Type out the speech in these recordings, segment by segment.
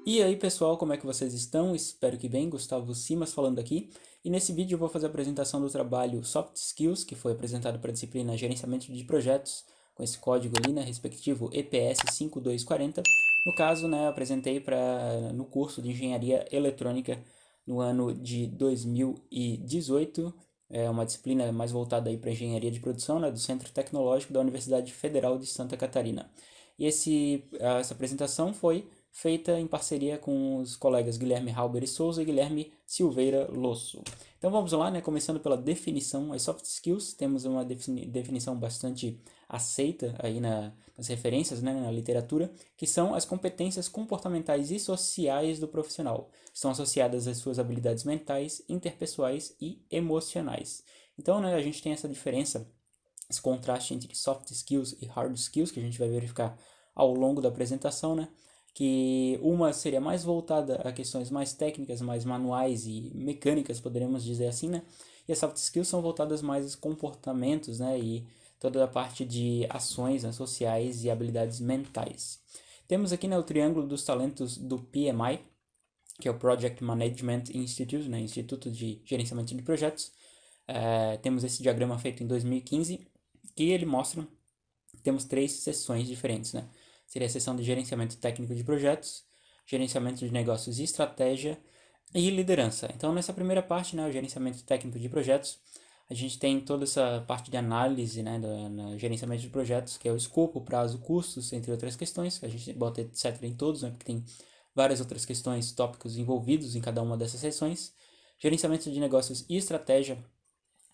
E aí pessoal, como é que vocês estão? Espero que bem, Gustavo Simas falando aqui. E nesse vídeo eu vou fazer a apresentação do trabalho Soft Skills, que foi apresentado para a disciplina Gerenciamento de Projetos, com esse código ali, né, respectivo EPS 5240. No caso, né, eu apresentei no curso de Engenharia Eletrônica no ano de 2018, uma disciplina mais voltada para Engenharia de Produção, né, do Centro Tecnológico da Universidade Federal de Santa Catarina. E essa apresentação foi feita em parceria com os colegas Guilherme Halber e Souza e Guilherme Silveira Losso. Então vamos lá, né? Começando pela definição, as soft skills, temos uma definição bastante aceita aí nas referências, né, na literatura, que são as competências comportamentais e sociais do profissional. Estão associadas às suas habilidades mentais, interpessoais e emocionais. Então, né, a gente tem essa diferença, esse contraste entre soft skills e hard skills, que a gente vai verificar ao longo da apresentação, né? Que uma seria mais voltada a questões mais técnicas, mais manuais e mecânicas, poderíamos dizer assim, né? E as soft skills são voltadas mais aos comportamentos, né? E toda a parte de ações, né, sociais e habilidades mentais. Temos aqui, né, o triângulo dos talentos do PMI, que é o Project Management Institute, né, Instituto de Gerenciamento de Projetos. Temos esse diagrama feito em 2015, que ele mostra que temos três seções diferentes, né? Seria a seção de gerenciamento técnico de projetos, gerenciamento de negócios e estratégia e liderança. Então, nessa primeira parte, né, o gerenciamento técnico de projetos, a gente tem toda essa parte de análise, né, no gerenciamento de projetos, que é o escopo, prazo, custos, entre outras questões. A gente bota etc. em todos, né, porque tem várias outras questões, tópicos envolvidos em cada uma dessas seções. Gerenciamento de negócios e estratégia,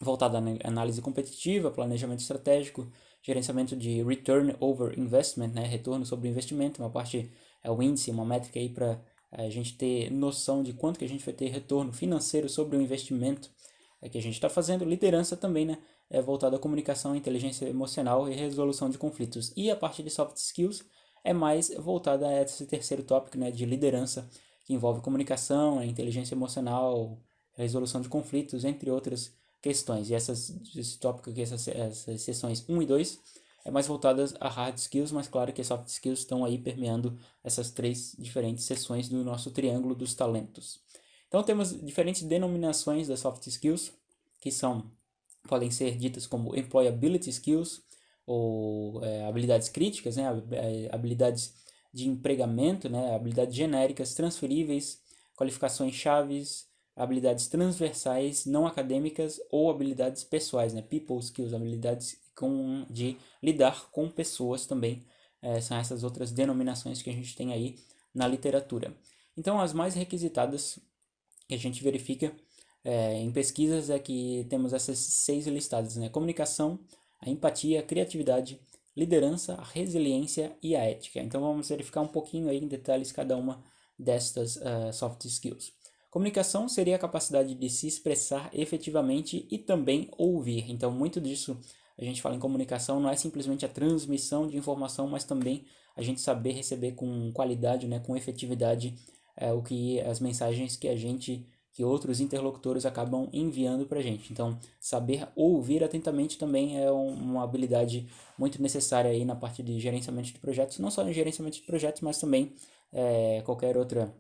voltada à análise competitiva, planejamento estratégico, gerenciamento de return over investment, né, retorno sobre investimento, uma parte é o índice, uma métrica aí para a gente ter noção de quanto que a gente vai ter retorno financeiro sobre o investimento que a gente está fazendo. Liderança também, né, é voltada à comunicação, inteligência emocional e resolução de conflitos. E a parte de soft skills é mais voltada a esse terceiro tópico, né, de liderança, que envolve comunicação, inteligência emocional, resolução de conflitos, entre outras questões. E esse tópico aqui, essas sessões 1 e 2, é mais voltadas a hard skills, mas claro que as soft skills estão aí permeando essas três diferentes seções do nosso triângulo dos talentos. Então temos diferentes denominações das soft skills, que podem ser ditas como employability skills, ou habilidades críticas, né, habilidades de empregamento, né, habilidades genéricas, transferíveis, qualificações chaves, habilidades transversais, não acadêmicas ou habilidades pessoais, né? People skills, habilidades de lidar com pessoas também. São essas outras denominações que a gente tem aí na literatura. Então, as mais requisitadas que a gente verifica em pesquisas é que temos essas seis listadas, né? Comunicação, a empatia, a criatividade, liderança, a resiliência e a ética. Então, vamos verificar um pouquinho aí em detalhes cada uma destas soft skills. Comunicação seria a capacidade de se expressar efetivamente e também ouvir. Então, muito disso a gente fala em comunicação não é simplesmente a transmissão de informação, mas também a gente saber receber com qualidade, né, com efetividade, as mensagens que outros interlocutores acabam enviando para a gente. Então, saber ouvir atentamente também é uma habilidade muito necessária aí na parte de gerenciamento de projetos, não só no gerenciamento de projetos, mas também qualquer outra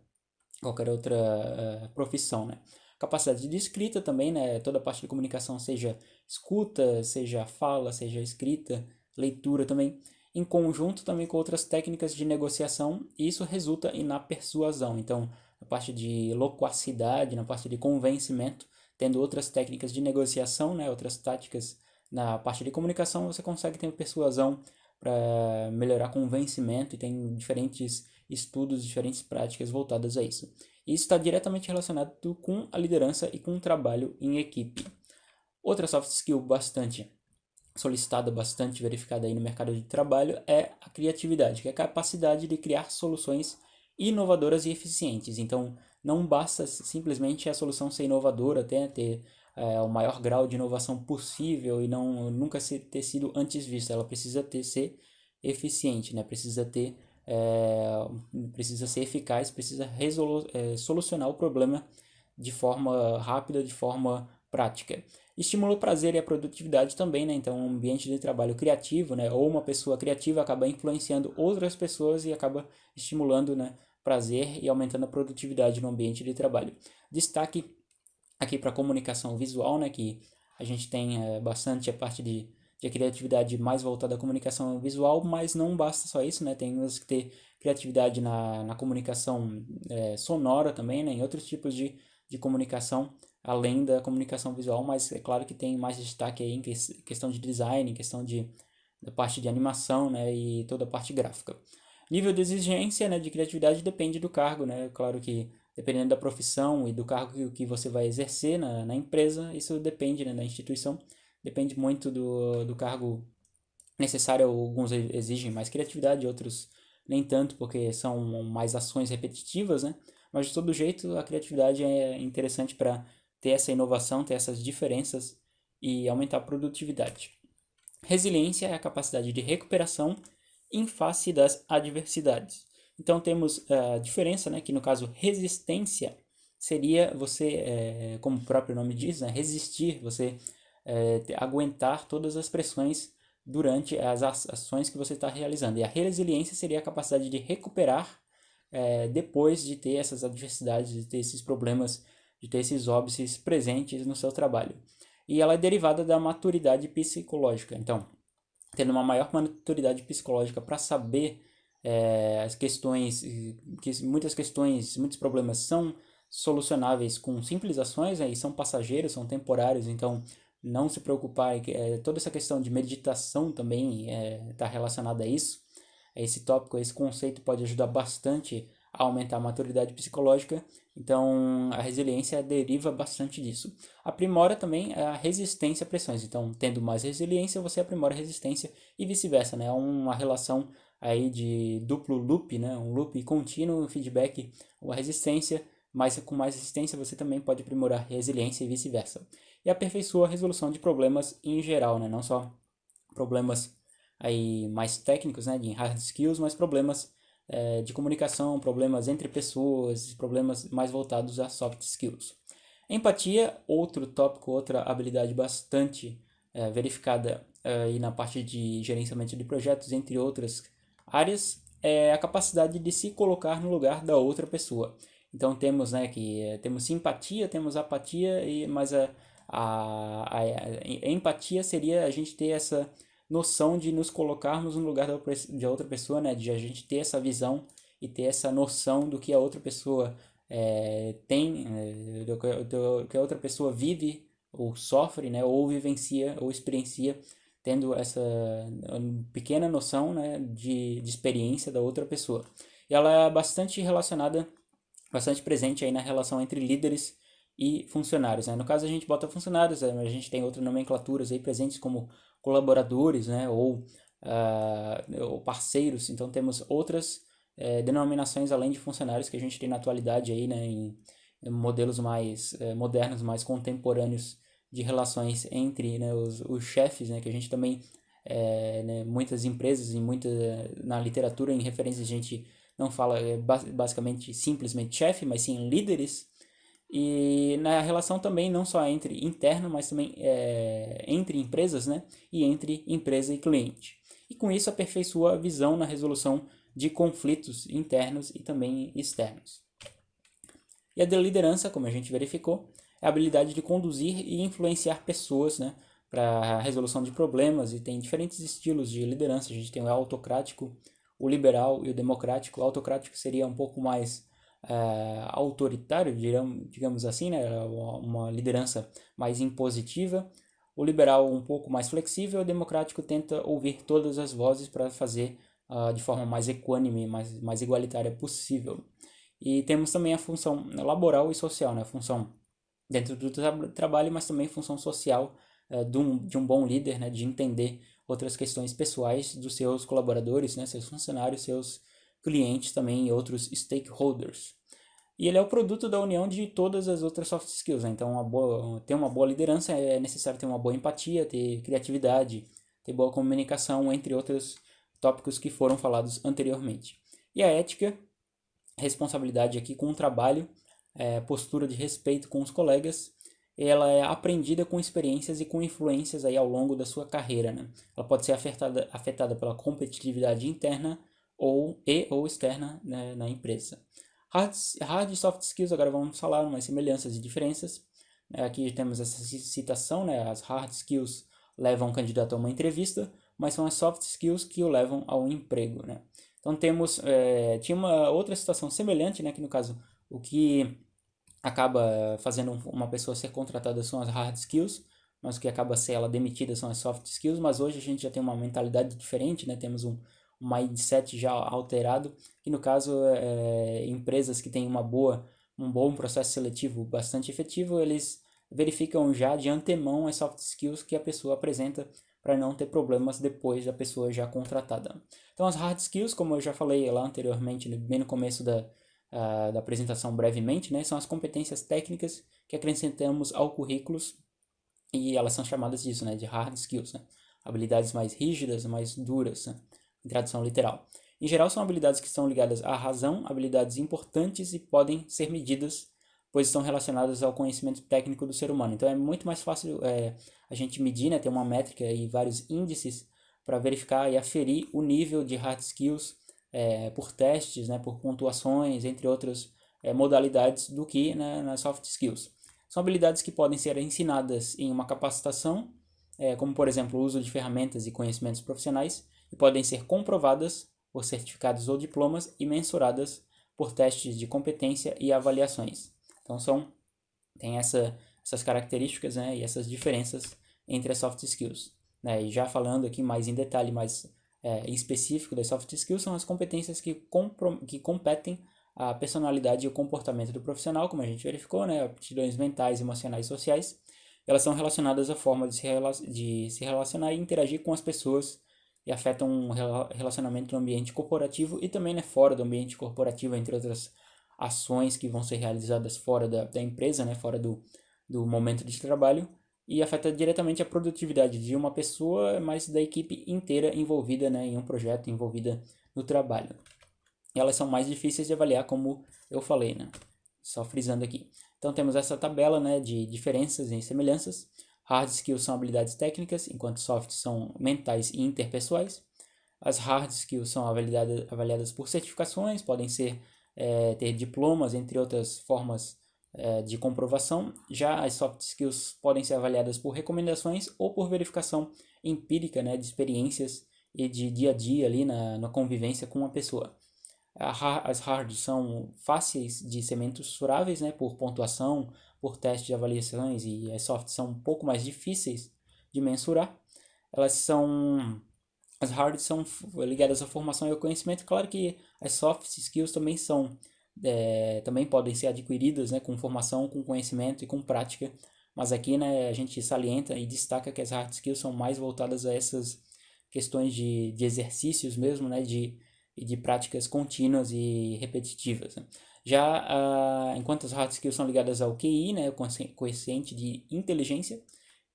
profissão, né? Capacidade de escrita também, né? Toda a parte de comunicação, seja escuta, seja fala, seja escrita, leitura também, em conjunto também com outras técnicas de negociação, e isso resulta na persuasão. Então, na parte de loquacidade, na parte de convencimento, tendo outras técnicas de negociação, né? Outras táticas na parte de comunicação, você consegue ter persuasão para melhorar convencimento e tem diferentes estudos, diferentes práticas voltadas a isso. E isso está diretamente relacionado com a liderança e com o trabalho em equipe. Outra soft skill bastante solicitada, bastante verificada aí no mercado de trabalho é a criatividade, que é a capacidade de criar soluções inovadoras e eficientes. Então, não basta simplesmente a solução ser inovadora, até ter o maior grau de inovação possível e nunca ter sido antes vista. Ela ser eficiente, né? Precisa ser eficaz, precisa solucionar o problema de forma rápida, de forma prática. Estimula o prazer e a produtividade também, né? Então, um ambiente de trabalho criativo, né? Ou uma pessoa criativa acaba influenciando outras pessoas e acaba estimulando, né? prazer e aumentando a produtividade no ambiente de trabalho. Destaque aqui para a comunicação visual, né, que a gente tem bastante a parte de criatividade mais voltada à comunicação visual, mas não basta só isso, né, temos que ter criatividade na comunicação sonora também, né, em outros tipos de comunicação, além da comunicação visual, mas é claro que tem mais destaque aí em questão de design, em questão da parte de animação, né, e toda a parte gráfica. Nível de exigência, né, de criatividade depende do cargo, né, claro que dependendo da profissão e do cargo que você vai exercer na empresa, isso depende, né, da instituição, depende muito do cargo necessário. Alguns exigem mais criatividade, outros nem tanto, porque são mais ações repetitivas, né? Mas de todo jeito a criatividade é interessante para ter essa inovação, ter essas diferenças e aumentar a produtividade. Resiliência é a capacidade de recuperação em face das adversidades. Então temos a diferença, né, que no caso resistência seria você, como o próprio nome diz, né, resistir, você aguentar todas as pressões durante as ações que você está realizando. E a resiliência seria a capacidade de recuperar depois de ter essas adversidades, de ter esses problemas, de ter esses óbices presentes no seu trabalho. E ela é derivada da maturidade psicológica. Então, tendo uma maior maturidade psicológica para saber as questões, que muitas questões, muitos problemas são solucionáveis com simples ações, né, e são passageiros, são temporários, então não se preocupar, toda essa questão de meditação também está relacionada a isso. Esse tópico, esse conceito pode ajudar bastante a aumentar a maturidade psicológica, então a resiliência deriva bastante disso. Aprimora também a resistência a pressões, então tendo mais resiliência você aprimora a resistência e vice-versa, né? É uma relação aí de duplo loop, né? Um loop contínuo, feedback, uma resistência, mas com mais resistência você também pode aprimorar a resiliência e vice-versa. E aperfeiçoa a resolução de problemas em geral, né? Não só problemas aí mais técnicos, né, de hard skills, mas problemas de comunicação, problemas entre pessoas, problemas mais voltados a soft skills. Empatia, outro tópico, outra habilidade bastante verificada aí na parte de gerenciamento de projetos, entre outras áreas, é a capacidade de se colocar no lugar da outra pessoa. Então temos, né, que temos simpatia, temos apatia, mas a empatia seria a gente ter essa noção de nos colocarmos no lugar de outra pessoa, né? De a gente ter essa visão e ter essa noção do que a outra pessoa tem, do que a outra pessoa vive ou sofre, né? Ou vivencia ou experiencia, tendo essa pequena noção, né? De experiência da outra pessoa. E ela é bastante relacionada, bastante presente aí na relação entre líderes e funcionários, né? No caso a gente bota funcionários, a gente tem outras nomenclaturas aí presentes como colaboradores, né? Ou parceiros. Então temos outras denominações além de funcionários que a gente tem na atualidade aí, né? Em modelos mais modernos, mais contemporâneos de relações entre, né, os chefes, né? Que a gente também né, muitas empresas e na literatura em referências a gente não fala basicamente simplesmente chefe, mas sim líderes. E na relação também não só entre interno, mas também entre empresas, né? E entre empresa e cliente. E com isso aperfeiçoa a visão na resolução de conflitos internos e também externos. E a de liderança, como a gente verificou, é a habilidade de conduzir e influenciar pessoas, né? Para a resolução de problemas, e tem diferentes estilos de liderança. A gente tem o autocrático, o liberal e o democrático. O autocrático seria um pouco mais autoritário, digamos assim, né? Uma liderança mais impositiva. O liberal um pouco mais flexível, o democrático tenta ouvir todas as vozes para fazer de forma mais equânime, mais igualitária possível. E temos também a função laboral e social, né? A função dentro do trabalho, mas também função social de um bom líder, né? De entender outras questões pessoais dos seus colaboradores, né? Seus funcionários, seus clientes também e outros stakeholders. E ele é o produto da união de todas as outras soft skills, né? Então, ter uma boa liderança é necessário ter uma boa empatia, ter criatividade, ter boa comunicação, entre outros tópicos que foram falados anteriormente. E a ética, responsabilidade aqui com o trabalho, postura de respeito com os colegas, ela é aprendida com experiências e com influências aí ao longo da sua carreira, né? Ela pode ser afetada pela competitividade interna ou externa, né, na empresa. Hard e soft skills, agora vamos falar umas semelhanças e diferenças. Aqui temos essa citação, né? As hard skills levam o candidato a uma entrevista, mas são as soft skills que o levam ao emprego, né? Então tinha uma outra situação semelhante, né? Que no caso, o que acaba fazendo uma pessoa ser contratada são as hard skills, mas o que acaba ser ela demitida são as soft skills, mas hoje a gente já tem uma mentalidade diferente, né? Temos um mindset já alterado, que no caso empresas que têm um bom processo seletivo bastante efetivo, eles verificam já de antemão as soft skills que a pessoa apresenta para não ter problemas depois da pessoa já contratada. Então as hard skills, como eu já falei lá anteriormente, bem no começo da apresentação brevemente, né, são as competências técnicas que acrescentamos ao currículo e elas são chamadas disso, né, de hard skills, né, habilidades mais rígidas, mais duras, né, em tradução literal. Em geral, são habilidades que estão ligadas à razão, habilidades importantes e podem ser medidas, pois estão relacionadas ao conhecimento técnico do ser humano. Então, é muito mais fácil a gente medir, né, ter uma métrica e vários índices para verificar e aferir o nível de hard skills por testes, né, por pontuações, entre outras modalidades, do que, né, nas soft skills. São habilidades que podem ser ensinadas em uma capacitação, como por exemplo o uso de ferramentas e conhecimentos profissionais, e podem ser comprovadas por certificados ou diplomas e mensuradas por testes de competência e avaliações. Então tem essas características, né, e essas diferenças entre as soft skills. Né? E já falando aqui mais em detalhe, mais específico das soft skills, são as competências que competem a personalidade e o comportamento do profissional, como a gente verificou, né? Aptidões mentais, emocionais e sociais. Elas são relacionadas à forma de se relacionar e interagir com as pessoas e afetam um relacionamento no ambiente corporativo e também, né, fora do ambiente corporativo, entre outras ações que vão ser realizadas fora da empresa, né, fora do momento de trabalho, e afeta diretamente a produtividade de uma pessoa, mas da equipe inteira envolvida, né, em um projeto, envolvida no trabalho. E elas são mais difíceis de avaliar, como eu falei, né? Só frisando aqui. Então temos essa tabela, né, de diferenças e semelhanças. Hard skills são habilidades técnicas, enquanto soft são mentais e interpessoais. As hard skills são avaliadas por certificações, podem ser ter diplomas, entre outras formas de comprovação. Já as soft skills podem ser avaliadas por recomendações ou por verificação empírica, né, de experiências e de dia a dia ali na convivência com uma pessoa. As hard são fáceis de ser mensuráveis, né, por pontuação, por teste de avaliações, e as soft são um pouco mais difíceis de mensurar. As hard são ligadas à formação e ao conhecimento. Claro que as soft skills também podem ser adquiridas, né, com formação, com conhecimento e com prática. Mas aqui, né, a gente salienta e destaca que as hard skills são mais voltadas a essas questões de exercícios mesmo, né, de práticas contínuas e repetitivas. Né? Enquanto as hard skills são ligadas ao QI, né, o coeficiente de inteligência,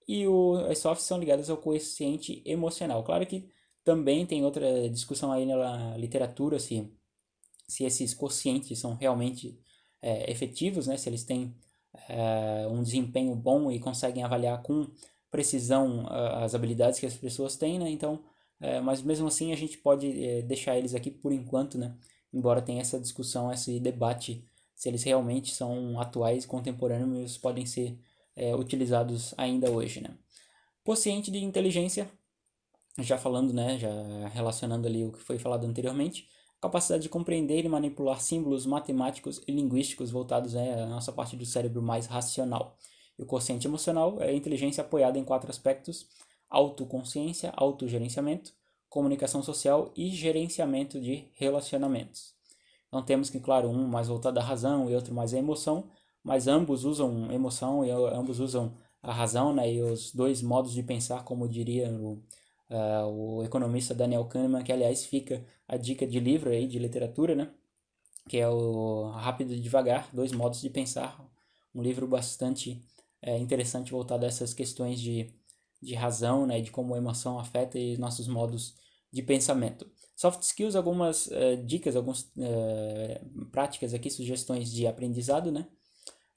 e as soft são ligadas ao coeficiente emocional. Claro que também tem outra discussão aí na literatura se esses quocientes são realmente efetivos, né, se eles têm um desempenho bom e conseguem avaliar com precisão as habilidades que as pessoas têm, né? Então, mas mesmo assim a gente pode deixar eles aqui por enquanto, né? Embora tenha essa discussão, esse debate, se eles realmente são atuais, contemporâneos, podem ser utilizados ainda hoje, né? Quociente de inteligência, já falando, né? Já relacionando ali o que foi falado anteriormente, capacidade de compreender e manipular símbolos matemáticos e linguísticos voltados à nossa parte do cérebro mais racional. E o quociente emocional é a inteligência apoiada em 4 aspectos: autoconsciência, autogerenciamento, comunicação social e gerenciamento de relacionamentos. Então temos que, claro, um mais voltado à razão e outro mais à emoção, mas ambos usam emoção e ambos usam a razão, né? E os dois modos de pensar, como diria o economista Daniel Kahneman, que aliás fica a dica de livro aí, de literatura, né? Que é o Rápido e Devagar, Dois Modos de Pensar, um livro bastante interessante voltado a essas questões de razão, né? De como a emoção afeta e nossos modos de pensamento. Soft skills, algumas dicas, algumas práticas aqui, sugestões de aprendizado, né?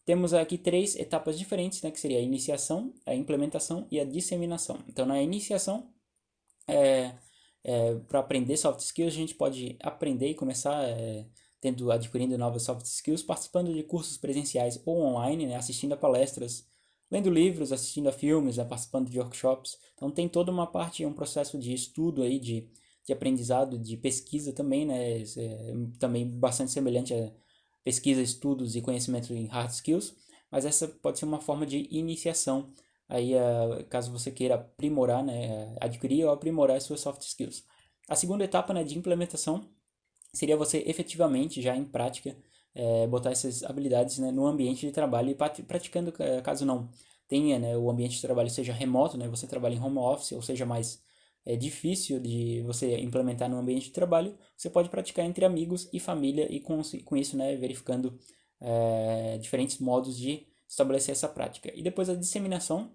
Temos aqui 3 etapas diferentes, né? Que seria a iniciação, a implementação e a disseminação. Então, na iniciação, Para aprender soft skills, a gente pode aprender e começar adquirindo novas soft skills, participando de cursos presenciais ou online, né, assistindo a palestras, lendo livros, assistindo a filmes, né, participando de workshops. Então tem toda uma parte, um processo de estudo aí, de aprendizado, de pesquisa também, né, também bastante semelhante a pesquisa, estudos e conhecimento em hard skills, mas essa pode ser uma forma de iniciação aí, caso você queira aprimorar, né, adquirir ou aprimorar as suas soft skills. A segunda etapa, né, de implementação seria você efetivamente, já em prática, botar essas habilidades, né, no ambiente de trabalho e praticando, caso não tenha, né, o ambiente de trabalho seja remoto, né, você trabalha em home office, ou seja, mais difícil de você implementar no ambiente de trabalho, você pode praticar entre amigos e família e com isso, né, verificando diferentes modos de estabelecer essa prática. E depois a disseminação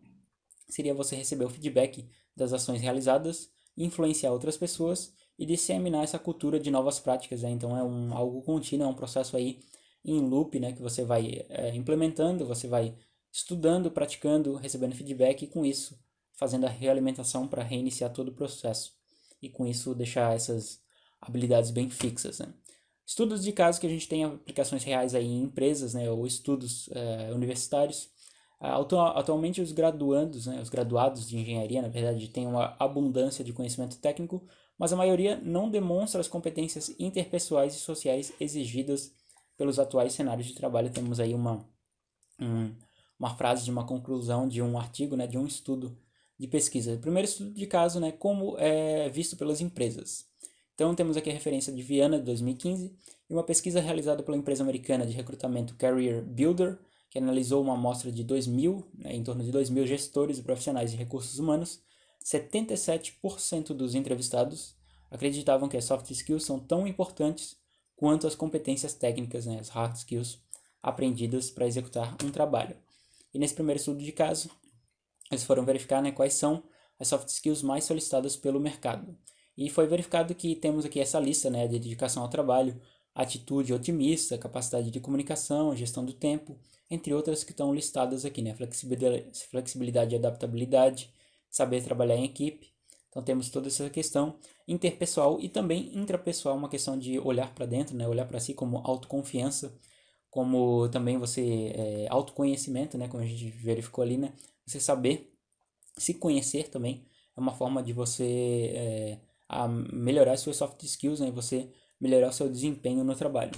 seria você receber o feedback das ações realizadas, influenciar outras pessoas e disseminar essa cultura de novas práticas, né? Então é algo contínuo, é um processo aí em loop, né? Que você vai implementando, você vai estudando, praticando, recebendo feedback e com isso fazendo a realimentação para reiniciar todo o processo e com isso deixar essas habilidades bem fixas, né? Estudos de caso que a gente tem aplicações reais aí em empresas, né? Ou estudos universitários. Atualmente os graduandos, né, os graduados de engenharia, na verdade, têm uma abundância de conhecimento técnico, mas a maioria não demonstra as competências interpessoais e sociais exigidas pelos atuais cenários de trabalho. Temos aí uma frase de uma conclusão de um artigo, né, de um estudo de pesquisa. O primeiro estudo de caso, né, como é visto pelas empresas. Então temos aqui a referência de Viana, de 2015, e uma pesquisa realizada pela empresa americana de recrutamento Career Builder, que analisou uma amostra de 2.000, né, em torno de 2.000 gestores e profissionais de recursos humanos. 77% dos entrevistados acreditavam que as soft skills são tão importantes quanto as competências técnicas, né, as hard skills, aprendidas para executar um trabalho. E nesse primeiro estudo de caso, eles foram verificar, né, quais são as soft skills mais solicitadas pelo mercado. E foi verificado que temos aqui essa lista, né, de dedicação ao trabalho, atitude otimista, capacidade de comunicação, gestão do tempo, entre outras que estão listadas aqui, né, flexibilidade e adaptabilidade, saber trabalhar em equipe. Então temos toda essa questão interpessoal e também intrapessoal, uma questão de olhar para dentro, né, olhar para si como autoconfiança, como também autoconhecimento, né, como a gente verificou ali, né, você saber se conhecer também é uma forma de você melhorar suas soft skills, né, e você melhorar o seu desempenho no trabalho.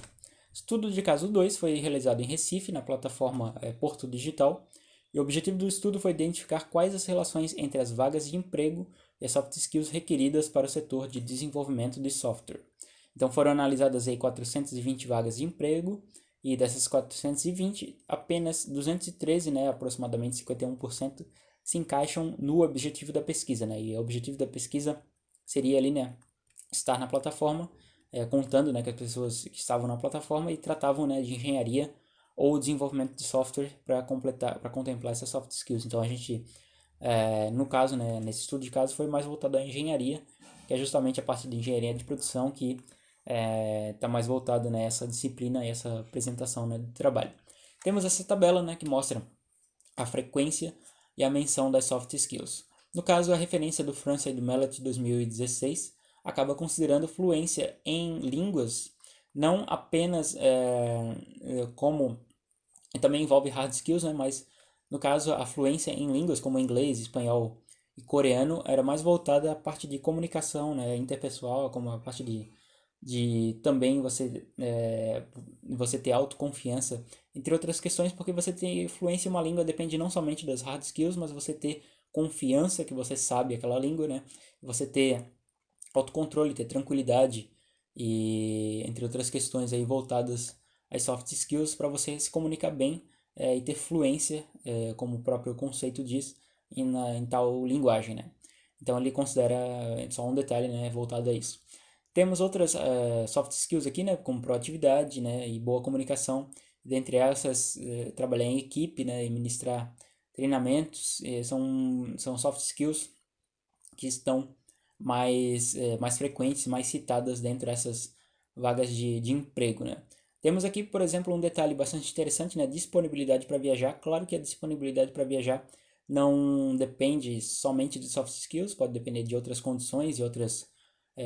Estudo de caso 2 foi realizado em Recife, na plataforma Porto Digital, e o objetivo do estudo foi identificar quais as relações entre as vagas de emprego e as soft skills requeridas para o setor de desenvolvimento de software. Então foram analisadas aí 420 vagas de emprego, e dessas 420, apenas 213, né, aproximadamente 51%, se encaixam no objetivo da pesquisa, né? E o objetivo da pesquisa seria ali, né, estar na plataforma, contando, né, com as pessoas que estavam na plataforma e tratavam, né, de engenharia ou desenvolvimento de software para contemplar essas soft skills. Então a gente, no caso, né, nesse estudo de caso, foi mais voltado à engenharia, que é justamente a parte de engenharia de produção que está mais voltado nessa disciplina e essa apresentação, né, do trabalho. Temos essa tabela, né, que mostra a frequência e a menção das soft skills. No caso, a referência do França e do Mellet de 2016 acaba considerando fluência em línguas não apenas como também envolve hard skills, né, mas no caso a fluência em línguas como inglês, espanhol e coreano era mais voltada à parte de comunicação, né, interpessoal, como a parte de também você ter autoconfiança, entre outras questões, porque você ter fluência em uma língua depende não somente das hard skills, mas você ter confiança que você sabe aquela língua, né? Você ter autocontrole, ter tranquilidade e entre outras questões aí voltadas às soft skills para você se comunicar bem e ter fluência, como o próprio conceito diz, em tal linguagem, né? Então ele considera só um detalhe, né, voltado a isso. Temos outras soft skills aqui, né, como proatividade, né, e boa comunicação. Dentre essas, trabalhar em equipe, né, e ministrar treinamentos, são soft skills que estão mais frequentes, mais citadas dentro dessas vagas de emprego, né. Temos aqui, por exemplo, um detalhe bastante interessante, né, disponibilidade para viajar. Claro que a disponibilidade para viajar não depende somente de soft skills, pode depender de outras condições e outras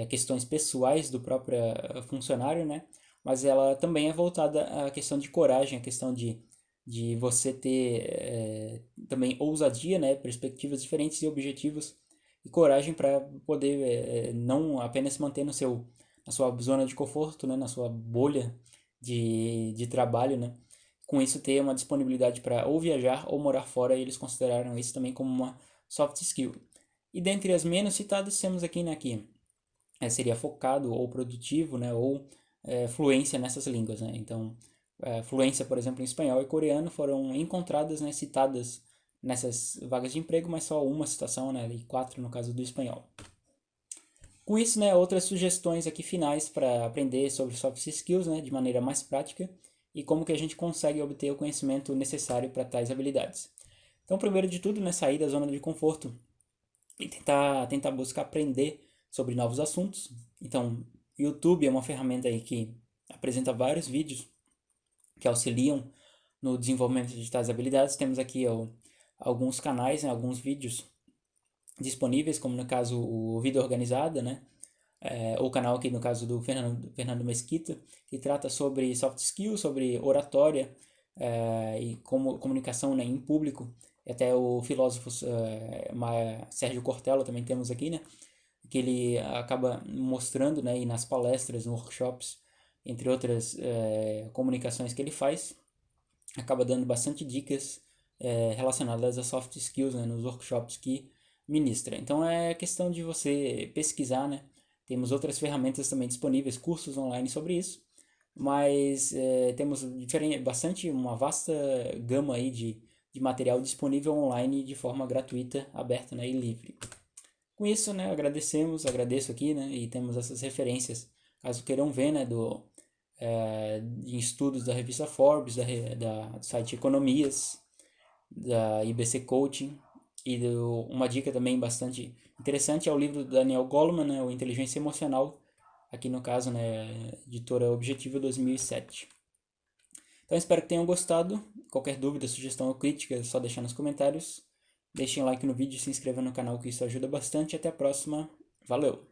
questões pessoais do próprio funcionário, né? Mas ela também é voltada à questão de coragem, à questão de você ter também ousadia, né? Perspectivas diferentes e objetivos e coragem para poder não apenas se manter na sua zona de conforto, né? Na sua bolha de trabalho, né? Com isso ter uma disponibilidade para ou viajar ou morar fora, e eles consideraram isso também como uma soft skill. E dentre as menos citadas temos aqui, né, que seria focado ou produtivo, né, ou fluência nessas línguas, né? Então, fluência, por exemplo, em espanhol e coreano foram encontradas, né, citadas nessas vagas de emprego, mas só uma citação, né, e 4 no caso do espanhol. Com isso, né, outras sugestões aqui finais para aprender sobre soft skills, né, de maneira mais prática e como que a gente consegue obter o conhecimento necessário para tais habilidades. Então, primeiro de tudo, né, sair da zona de conforto e tentar buscar aprender sobre novos assuntos. Então, o YouTube é uma ferramenta aí que apresenta vários vídeos que auxiliam no desenvolvimento de tais habilidades. Temos aqui alguns canais, né, alguns vídeos disponíveis, como no caso o Vida Organizada, né? O canal aqui no caso do Fernando Mesquita, que trata sobre soft skills, sobre oratória e como comunicação, né, em público. E até o filósofo Sérgio Cortella também temos aqui, né? Que ele acaba mostrando, né, e nas palestras, nos workshops, entre outras comunicações que ele faz, acaba dando bastante dicas relacionadas a soft skills, né, nos workshops que ministra. Então é questão de você pesquisar, né? Temos outras ferramentas também disponíveis, cursos online sobre isso, mas temos bastante, uma vasta gama aí de material disponível online de forma gratuita, aberta, né, e livre. Com isso, né, agradeço aqui, né, e temos essas referências, caso queiram ver, né, de estudos da revista Forbes, do site Economias, da IBC Coaching, e uma dica também bastante interessante é o livro do Daniel Goleman, né, o Inteligência Emocional, aqui no caso, né, editora Objetivo 2007. Então espero que tenham gostado. Qualquer dúvida, sugestão ou crítica é só deixar nos comentários. Deixem like no vídeo e se inscrevam no canal, que isso ajuda bastante. Até a próxima. Valeu!